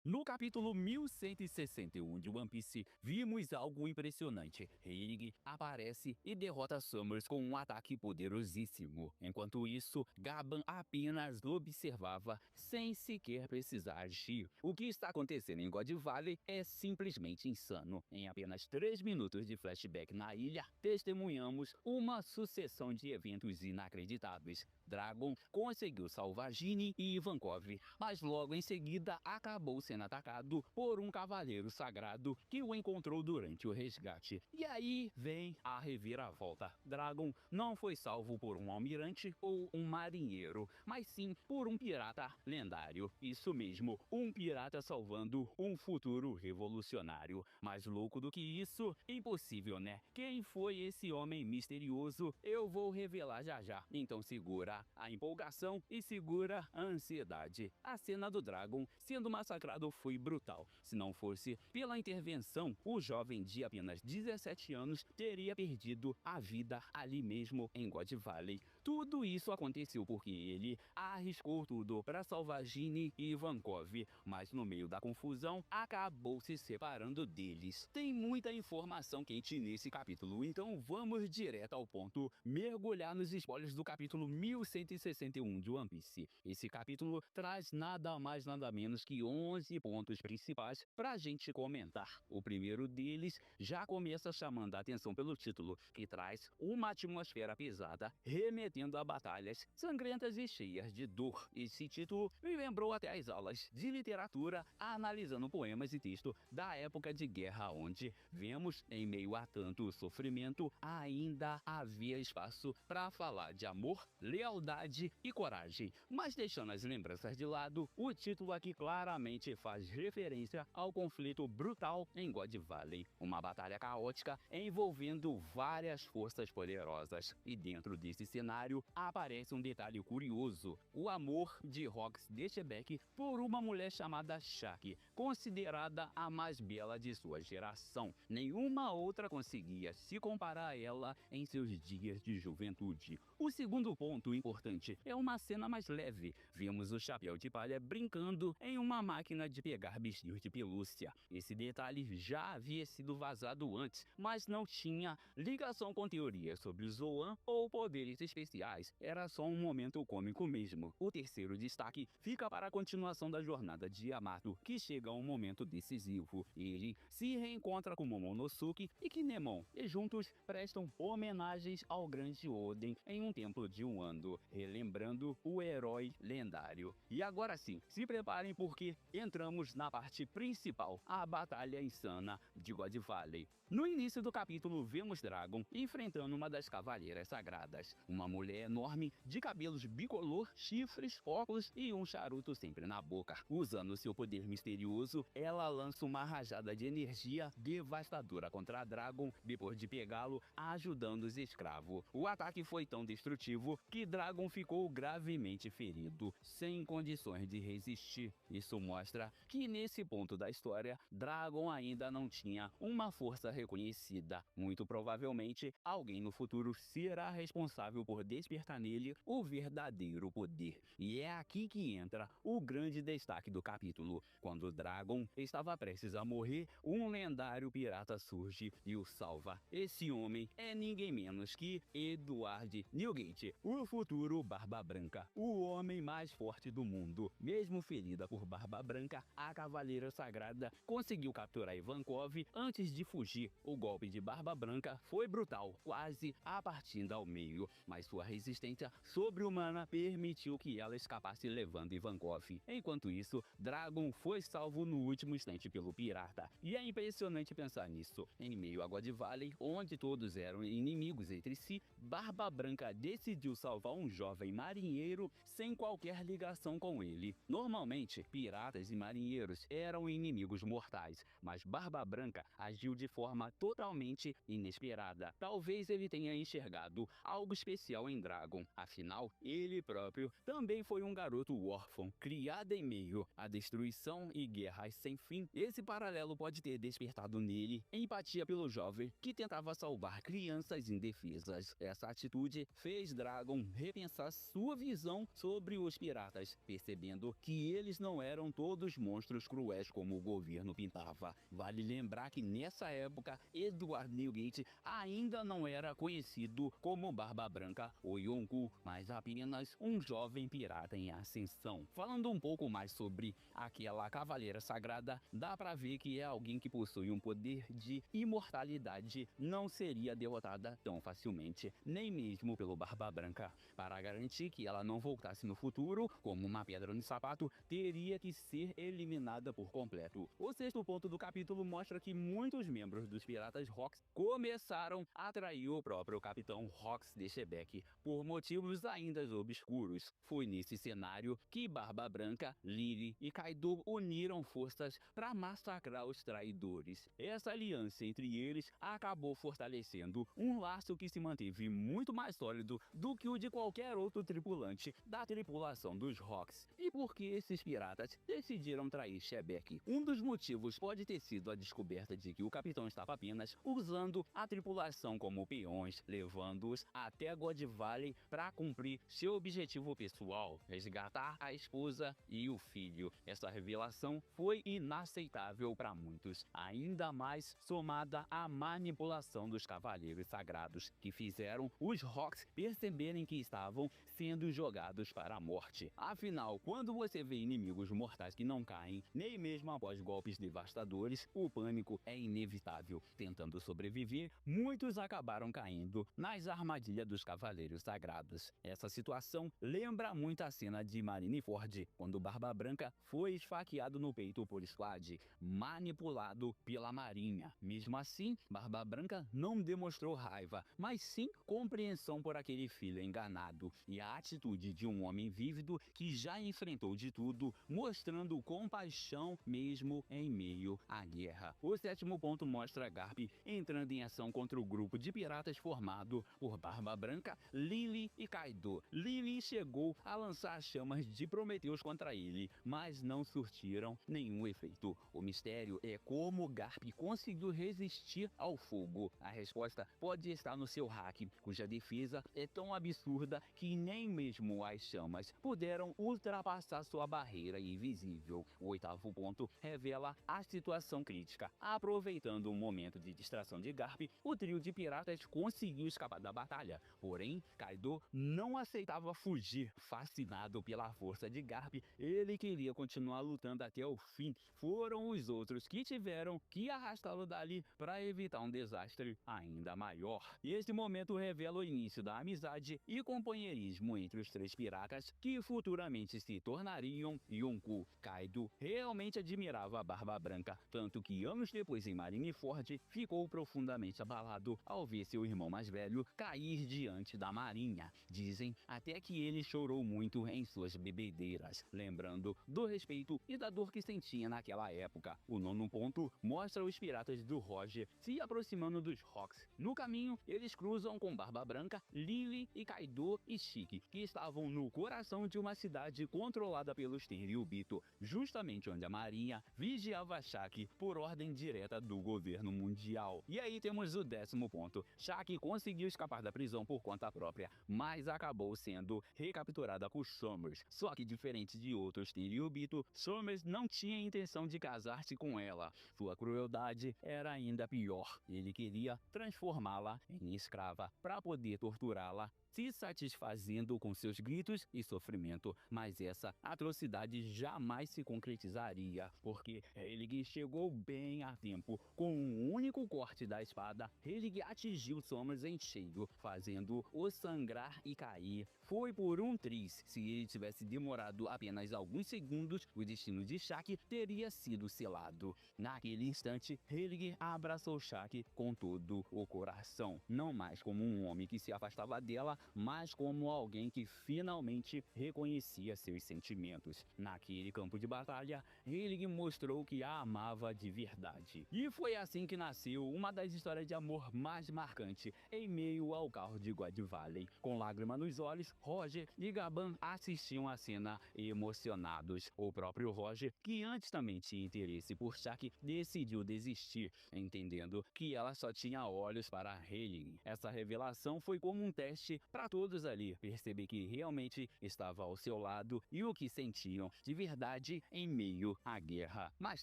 No capítulo 1161 de One Piece, vimos algo impressionante. Rayleigh aparece e derrota Summers com um ataque poderosíssimo. Enquanto isso, Gaban apenas observava sem sequer precisar agir. O que está acontecendo em God Valley é simplesmente insano. Em apenas 3 minutos de flashback na ilha, testemunhamos uma sucessão de eventos inacreditáveis. Dragon conseguiu salvar Ginny e Ivankov, mas logo em seguida acabou sendo atacado por um cavaleiro sagrado que o encontrou durante o resgate. E aí vem a reviravolta. Dragon não foi salvo por um almirante ou um marinheiro, mas sim por um pirata lendário. Isso mesmo, um pirata salvando um futuro revolucionário. Mais louco do que isso, impossível, né? Quem foi esse homem misterioso? Eu vou revelar já já. Então segura a empolgação e segura a ansiedade. A cena do Dragon sendo massacrado foi brutal. Se não fosse pela intervenção, o jovem de apenas 17 anos teria perdido a vida ali mesmo em God Valley. Tudo isso aconteceu porque ele arriscou tudo para salvar Ginny e Ivankov, mas no meio da confusão acabou se separando deles. Tem muita informação quente nesse capítulo, então vamos direto ao ponto, mergulhar nos spoilers do capítulo 1161 de One Piece. Esse capítulo traz nada mais nada menos que 11 pontos principais pra gente comentar. O primeiro deles já começa chamando a atenção pelo título, que traz uma atmosfera pesada, remetendo a batalhas sangrentas e cheias de dor. Esse título me lembrou até as aulas de literatura, analisando poemas e texto da época de guerra, onde vemos, em meio a tanto sofrimento, ainda havia espaço para falar de amor, lealdade e coragem. Mas deixando as lembranças de lado, o título aqui claramente faz referência ao conflito brutal em God Valley, uma batalha caótica envolvendo várias forças poderosas. E dentro desse cenário aparece um detalhe curioso: o amor de Rox Dechebec por uma mulher chamada Shaki, considerada a mais bela de sua geração. Nenhuma outra conseguia se comparar a ela em seus dias de juventude. O segundo ponto importante é uma cena mais leve. Vimos o Chapéu de Palha brincando em uma máquina de pegar bichinhos de pelúcia. Esse detalhe já havia sido vazado antes, mas não tinha ligação com teorias sobre Zoan ou poderes especiais. Era só um momento cômico mesmo. O terceiro destaque fica para a continuação da jornada de Yamato, que chega a um momento decisivo. Ele se reencontra com Momonosuke e Kinemon, e juntos prestam homenagens ao grande Oden em um templo de Wano, relembrando o herói lendário. E agora sim, se preparem porque entramos na parte principal, a batalha insana de God Valley. No início do capítulo vemos Dragon enfrentando uma das cavaleiras sagradas, uma mulher enorme de cabelos bicolor, chifres, óculos e um charuto sempre na boca. Usando seu poder misterioso, ela lança uma rajada de energia devastadora contra Dragon depois de pegá-lo ajudando os escravos. O ataque foi tão destrutivo que Dragon ficou gravemente ferido, sem condições de resistir. Isso mostra que nesse ponto da história, Dragon ainda não tinha uma força reconhecida. Muito provavelmente, alguém no futuro será responsável por despertar nele o verdadeiro poder. E é aqui que entra o grande destaque do capítulo. Quando Dragon estava prestes a morrer, um lendário pirata surge e o salva. Esse homem é ninguém menos que Edward Newgate, o futuro Barba Branca, o homem mais forte do mundo. Mesmo ferida por Barba Branca, a Cavaleira Sagrada conseguiu capturar Ivankov antes de fugir. O golpe de Barba Branca foi brutal, quase a partindo ao meio, mas sua resistência sobre-humana permitiu que ela escapasse levando Ivankov. Enquanto isso, Dragon foi salvo no último instante pelo pirata. E é impressionante pensar nisso. Em meio a God Valley, onde todos eram inimigos entre si, Barba Branca decidiu salvar um jovem marinheiro sem qualquer ligação com ele. Normalmente, piratas e marinheiros eram inimigos mortais, mas Barba Branca agiu de forma totalmente inesperada. Talvez ele tenha enxergado algo especial jovem Dragon. Afinal, ele próprio também foi um garoto órfão, criado em meio à destruição e guerras sem fim. Esse paralelo pode ter despertado nele empatia pelo jovem que tentava salvar crianças indefesas. Essa atitude fez Dragon repensar sua visão sobre os piratas, percebendo que eles não eram todos monstros cruéis como o governo pintava. Vale lembrar que nessa época, Edward Newgate ainda não era conhecido como Barba Branca ou Yonkou, mas apenas um jovem pirata em ascensão. Falando um pouco mais sobre aquela cavaleira sagrada, dá pra ver que é alguém que possui um poder de imortalidade, não seria derrotada tão facilmente, nem mesmo pelo Barba Branca. Para garantir que ela não voltasse no futuro, como uma pedra no sapato, teria que ser eliminada por completo. O sexto ponto do capítulo mostra que muitos membros dos Piratas Rocks começaram a trair o próprio Capitão Hawks de Shebeck por motivos ainda obscuros. Foi nesse cenário que Barba Branca, Lily e Kaido uniram forças para massacrar os traidores. Essa aliança entre eles acabou fortalecendo um laço que se manteve muito mais sólido do que o de qualquer outro tripulante da tripulação dos Rocks. E por que esses piratas decidiram trair Shebeck? Um dos motivos pode ter sido a descoberta de que o capitão estava apenas usando a tripulação como peões, levando-os até God Valley para cumprir seu objetivo pessoal, resgatar a esposa e o filho. Essa revelação foi inaceitável para muitos, ainda mais somada à manipulação dos Cavaleiros Sagrados, que fizeram os Rocks perceberem que estavam sendo jogados para a morte. Afinal, quando você vê inimigos mortais que não caem, nem mesmo após golpes devastadores, o pânico é inevitável. Tentando sobreviver, muitos acabaram caindo nas armadilhas dos Cavaleiros Sagrados. Essa situação lembra muito a cena de Marineford, quando Barba Branca foi esfaqueado no peito por Squad, manipulado pela Marinha. Mesmo assim, Barba Branca não demonstrou raiva, mas sim compreensão por aquele filho enganado, e a atitude de um homem vívido que já enfrentou de tudo, mostrando compaixão mesmo em meio à guerra. O sétimo ponto mostra Garp entrando em ação contra o grupo de piratas formado por Barba Branca, Lily e Kaido. Lily chegou a lançar chamas de Prometheus contra ele, mas não surtiram nenhum efeito. O mistério é como Garp conseguiu resistir ao fogo. A resposta pode estar no seu hack, cuja defesa é tão absurda que nem mesmo as chamas puderam ultrapassar sua barreira invisível. O oitavo ponto revela a situação crítica. Aproveitando um momento de distração de Garp, o trio de piratas conseguiu escapar da batalha. Porém, Kaido não aceitava fugir. Fascinado pela força de Garp, ele queria continuar lutando até o fim. Foram os outros que tiveram que arrastá-lo dali para evitar um desastre ainda maior. E este momento revela o início da amizade e companheirismo entre os três piratas que futuramente se tornariam Yonkou. Kaido realmente admirava a Barba Branca, tanto que anos depois em Marineford ficou profundamente abalado ao ver seu irmão mais velho cair diante da Marinha. Dizem até que ele chorou muito em suas bebedeiras, lembrando do respeito e da dor que sentia naquela época. O nono ponto mostra os piratas do Roger se aproximando dos Rocks. No caminho, eles cruzam com Barba Branca, Lily e Kaido e Shiki, que estavam no coração de uma cidade controlada pelos Tenryubito, justamente onde a Marinha vigiava Shaki por ordem direta do governo mundial. E aí temos o décimo ponto. Shaki conseguiu escapar da prisão por conta própria, mas acabou sendo recapturada por Summers. Só que diferente de outros Tenryubito, Summers não tinha intenção de casar-se com ela. Sua crueldade era ainda pior. Ele queria transformá-la em escrava para poder torturá-la, se satisfazendo com seus gritos e sofrimento, mas essa atrocidade jamais se concretizaria, porque Hellig chegou bem a tempo. Com um único corte da espada, Hellig atingiu Summers em cheio, fazendo-o sangrar e cair. Foi por um triz. Se ele tivesse demorado apenas alguns segundos, o destino de Shaki teria sido selado. Naquele instante, Hellig abraçou Shaki com todo o coração, não mais como um homem que se afastava dela, mas como alguém que finalmente reconhecia seus sentimentos. Naquele campo de batalha, Hellig mostrou que a amava de verdade. E foi assim que nasceu uma das histórias de amor mais marcantes em meio ao caos de God Valley. Com lágrima nos olhos, Roger e Gaban assistiam a cena emocionados. O próprio Roger, que antes também tinha interesse por Shaq, decidiu desistir, entendendo que ela só tinha olhos para Hailey. Essa revelação foi como um teste para todos ali, perceber que realmente estava ao seu lado e o que sentiam de verdade em meio à guerra. Mais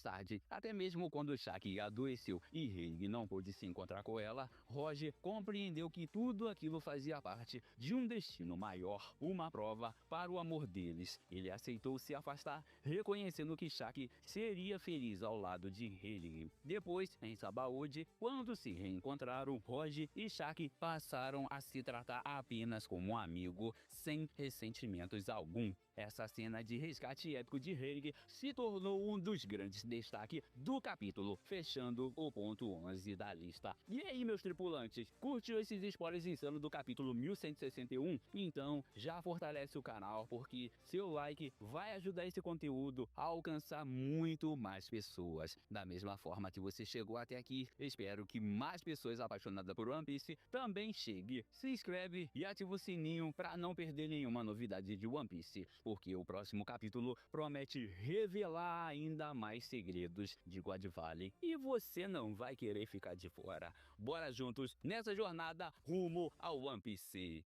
tarde, até mesmo quando Shaq adoeceu e Hailey não pôde se encontrar com ela, Roger compreendeu que tudo aquilo fazia parte de um destino maior, uma prova para o amor deles. Ele aceitou se afastar, reconhecendo que Shaq seria feliz ao lado de Hailey. Depois, em Sabaody, quando se reencontraram, Roger e Shaq passaram a se tratar apenas como um amigo, sem ressentimentos algum. Essa cena de resgate épico de Hailey se tornou um dos grandes destaques do capítulo, fechando o ponto 11 da lista. E aí, meus tripulantes, curtiu esses spoilers insanos do capítulo 1161? Então, já fortalece o canal, porque seu like vai ajudar esse conteúdo a alcançar muito mais pessoas. Da mesma forma que você chegou até aqui, espero que mais pessoas apaixonadas por One Piece também cheguem. Se inscreve e ativa o sininho para não perder nenhuma novidade de One Piece, porque o próximo capítulo promete revelar ainda mais segredos de God Valley e você não vai querer ficar de fora. Bora juntos nessa jornada rumo ao One Piece.